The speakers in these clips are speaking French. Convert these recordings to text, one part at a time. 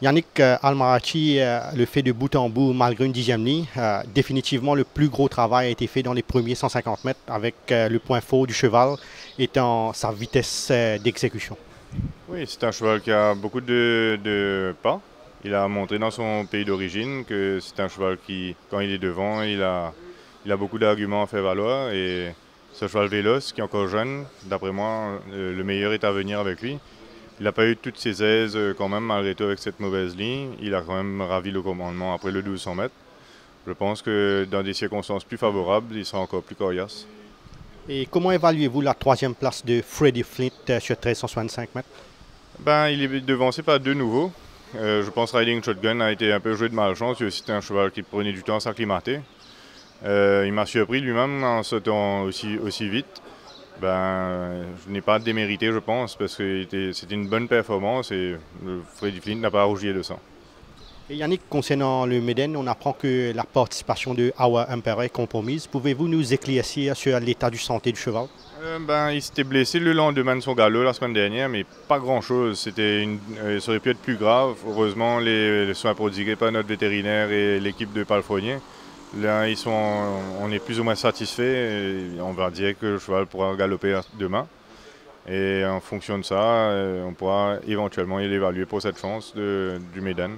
Yannick Almarachi le fait de bout en bout malgré une 10e ligne. Définitivement, le plus gros travail a été fait dans les premiers 150 mètres avec le point fort du cheval étant sa vitesse d'exécution. Oui, c'est un cheval qui a beaucoup de pas. Il a montré dans son pays d'origine que c'est un cheval qui, quand il est devant, il a beaucoup d'arguments à faire valoir. Et ce cheval véloce, qui est encore jeune, d'après moi, le meilleur est à venir avec lui. Il n'a pas eu toutes ses aises quand même, malgré tout, avec cette mauvaise ligne. Il a quand même ravi le commandement après le 1200 mètres. Je pense que dans des circonstances plus favorables, il sera encore plus coriace. Et comment évaluez-vous la troisième place de Freddie Flint sur 1365 mètres? Ben, il est devancé par deux nouveaux. Je pense que Riding Shotgun a été un peu joué de malchance. C'était un cheval qui prenait du temps à s'acclimater. Il m'a surpris lui-même en sautant aussi vite. Ben, je n'ai pas démérité, je pense, parce que c'était une bonne performance et Freddie Flint n'a pas à rougir de ça. Et Yannick, concernant le Méden, on apprend que la participation de Our Emperor est compromise. Pouvez-vous nous éclaircir sur l'état de santé du cheval? Ben, il s'était blessé le lendemain de son galop la semaine dernière, mais pas grand-chose. Ça aurait pu être plus grave. Heureusement, les soins prodigués par notre vétérinaire et l'équipe de palefreniers, là, on est plus ou moins satisfait. Et on va dire que le cheval pourra galoper demain. Et en fonction de ça, on pourra éventuellement l'évaluer pour cette chance du Médan.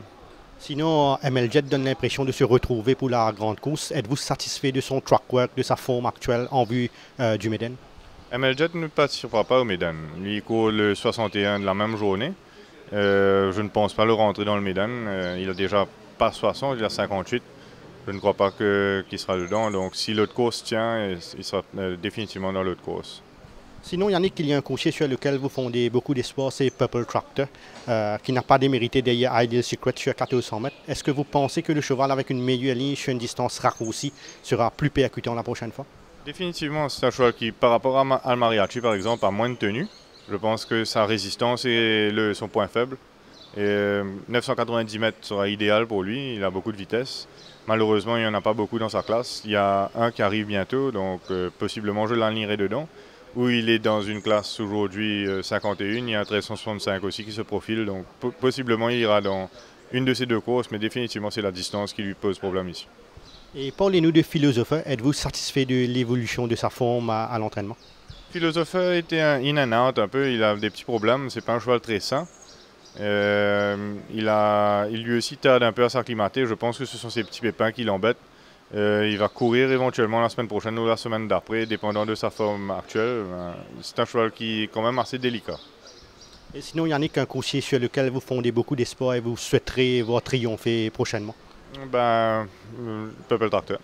Sinon, ML Jet donne l'impression de se retrouver pour la grande course. Êtes-vous satisfait de son track work, de sa forme actuelle en vue du Méden? MLJet ne participera pas au Médan. Lui, il court le 61 de la même journée. Je ne pense pas le rentrer dans le Médan. Il a déjà pas 60, il a 58. Je ne crois pas qu'il sera dedans. Donc, si l'autre course tient, il sera définitivement dans l'autre course. Sinon, Yannick, il y a un coursier sur lequel vous fondez beaucoup d'espoir, c'est Purple Tractor, qui n'a pas démérité derrière Ideal Secret sur 1400 mètres. Est-ce que vous pensez que le cheval avec une meilleure ligne sur une distance raccourcie sera plus percutant la prochaine fois? Définitivement, c'est un cheval qui, par rapport à Mariachi, par exemple, a moins de tenue. Je pense que sa résistance est son point faible. Et 990 mètres sera idéal pour lui. Il a beaucoup de vitesse. Malheureusement, il n'y en a pas beaucoup dans sa classe. Il y a un qui arrive bientôt, donc possiblement je l'alignerai dedans. Où il est dans une classe aujourd'hui 51, il y a un 1365 aussi qui se profile. Donc possiblement il ira dans une de ces deux courses, mais définitivement c'est la distance qui lui pose problème ici. Et parlez-nous de Philosophe. Êtes-vous satisfait de l'évolution de sa forme à l'entraînement? Philosophe était un in and out un peu, il a des petits problèmes, c'est pas un cheval très sain. Il lui aussi tarde un peu à s'acclimater, je pense que ce sont ces petits pépins qui l'embêtent. Il va courir éventuellement la semaine prochaine ou la semaine d'après, dépendant de sa forme actuelle. C'est un cheval qui est quand même assez délicat. Et sinon, Yannick, un coursier sur lequel vous fondez beaucoup d'espoir et vous souhaiterez voir triompher prochainement? Ben, Purple Tractor.